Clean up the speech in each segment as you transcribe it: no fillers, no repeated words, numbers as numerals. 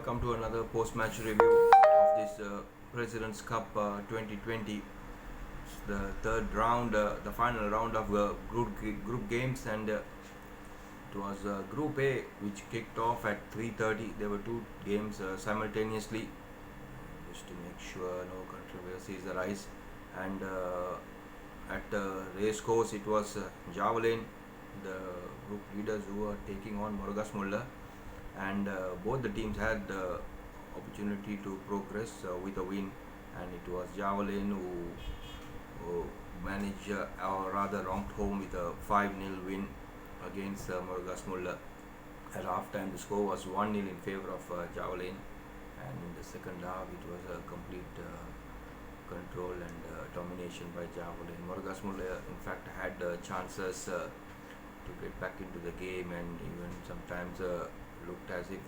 welcome to another post-match review of this President's Cup 2020. It's the third round, the final round of group games, and it was Group A, which kicked off at 3:30. There were two games simultaneously, just to make sure no controversies arise. And at race course, it was Javelin, the group leaders who were taking on Murugasmulla, and both the teams had the opportunity to progress with a win, and it was Javelin who managed, or rather romped home with a 5-0 win against Murugasmulla. At half-time, the score was 1-0 in favour of Javelin, and in the second half, it was a complete control and domination by Javelin. Murugasmulla, in fact, had chances to get back into the game, and even sometimes looked as if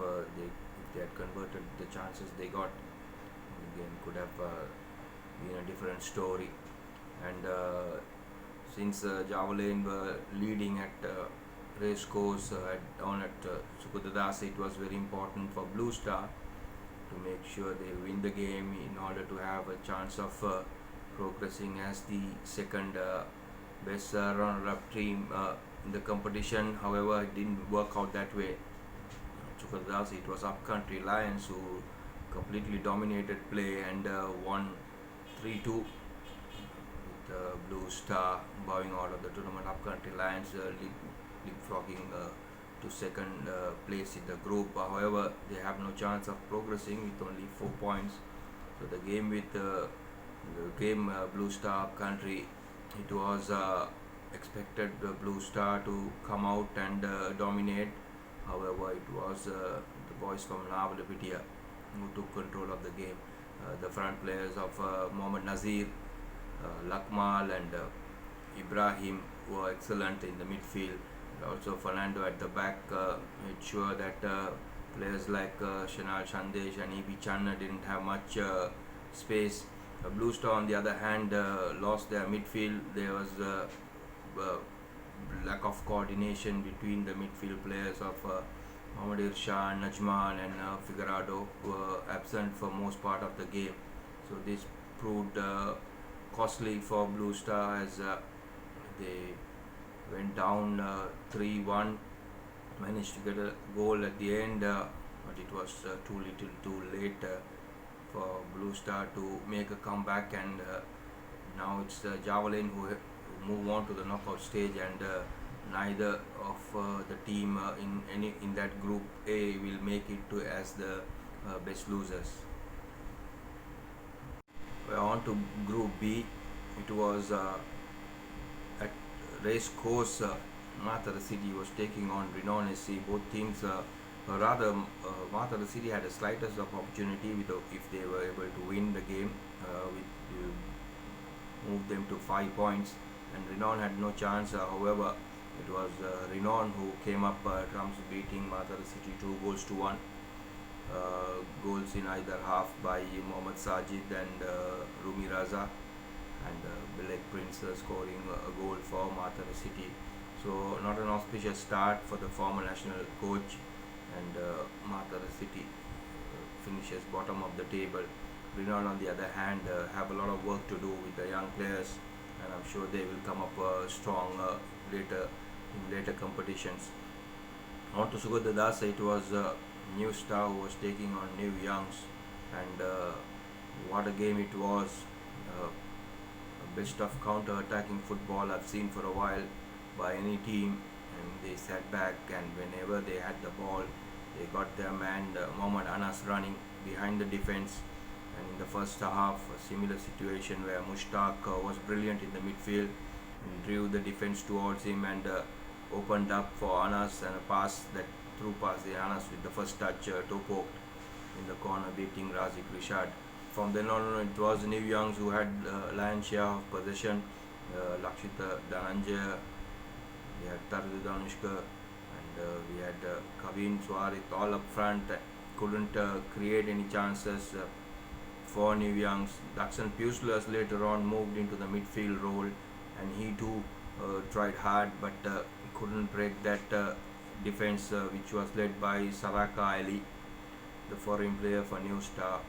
they had converted the chances they got, the game could have been a different story. And since Javelin were leading at race course down at Sukudadasi, it was very important for Blue Star to make sure they win the game in order to have a chance of progressing as the second best runner-up team in the competition. However, it didn't work out that way. Sukudadasi, it was Upcountry Lions who completely dominated play and won 3-2, with Blue Star bowing out of the tournament. Upcountry Lions leapfrogging to second place in the group. However, they have no chance of progressing with only 4 points. So the game with Blue Star Upcountry, it was expected Blue Star to come out and dominate. However, it was the boys from Nawalapitia who took control of the game. The front players of Mohammad Nazir, Lakmal and Ibrahim were excellent in the midfield. Also Fernando at the back made sure that players like Shanal Sandesh and E.B. Channa didn't have much space. Blue Star, on the other hand, lost their midfield. There was lack of coordination between the midfield players of Mohammad Irshan, Najman and Figueroa were absent for most part of the game. So this proved costly for Blue Star as they went down 3-1, managed to get a goal at the end, but it was too little too late for Blue Star to make a comeback, and now it's Javelin who move on to the knockout stage, and neither of the team in that group A will make it to as the best losers. We're on to Group B. It was at race course. Mathura City was taking on Renown SC. Both teams, Mathura City had the slightest of opportunity if they were able to win the game, move them to 5 points, and Renown had no chance. However, it was Renown who came up trumps, beating Mathura City 2-1. Goals in either half by Mohammad Sajid and Rumi Raza, and Bilek Prince scoring a goal for Mathura City. So not an auspicious start for the former national coach, and Mathura City finishes bottom of the table. Renown, on the other hand, have a lot of work to do with the young players, and I'm sure they will come up strong later competitions. On to Sukudadasa, it was New Star who was taking on New Youngs, and what a game it was. Best of counter-attacking football I've seen for a while by any team, and they sat back, and whenever they had the ball, they got their man Mohammad Anas running behind the defense. And in the first half, a similar situation where Mushtaq was brilliant in the midfield and drew the defense towards him, and opened up for Anas, and a pass, that through pass, the Anas with the first touch toe poked in the corner, beating Razik Rishad. From then on, it was New Youngs who had lion's share of possession. Lakshita Dhananjaya, we had Tardu Danushka, and we had Kavin Swarit all up front. Couldn't create any chances for New Youngs. Daxon Puslers later on moved into the midfield role, and he too tried hard, but couldn't break that defense which was led by Savaka Ali. the foreign player for New Star,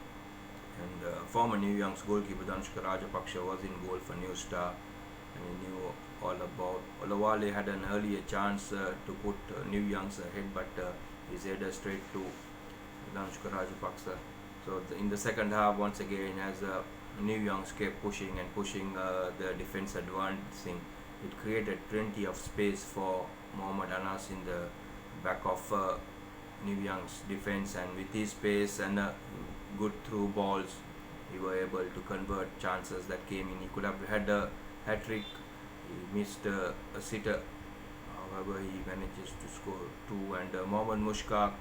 and former New Young's goalkeeper Dhanushka Rajapaksa was in goal for New Star, and he knew all about. Olawale had an earlier chance to put New Young's ahead, but his header straight to Dhanushka Rajapaksa. So in the second half, once again, as New Young's kept pushing and pushing, the defense advancing, it created plenty of space for Mohammad Anas in the back of New Young's defense, and with his pace and good through balls, he were able to convert chances that came in. He could have had a hat trick. He missed a sitter. However, he manages to score two. And Mohammad Mushkaq,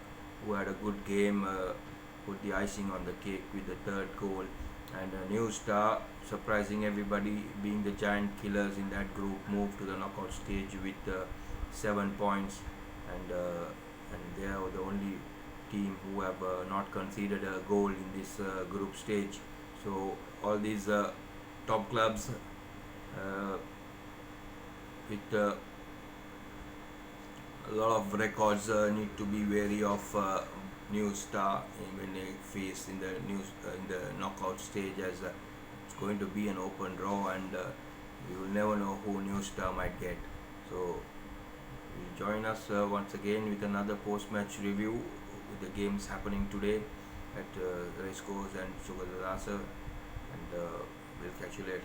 who had a good game, put the icing on the cake with the third goal. And a New Star, surprising everybody, being the giant killers in that group, moved to the knockout stage with 7 points, and they are the only team who have not conceded a goal in this group stage. So all these top clubs with a lot of records need to be wary of New Star when they face in the in the knockout stage, as it's going to be an open draw, and you will never know who New Star might get. So join us once again with another post-match review with the games happening today at Racecourse and Sugar and we'll catch you later.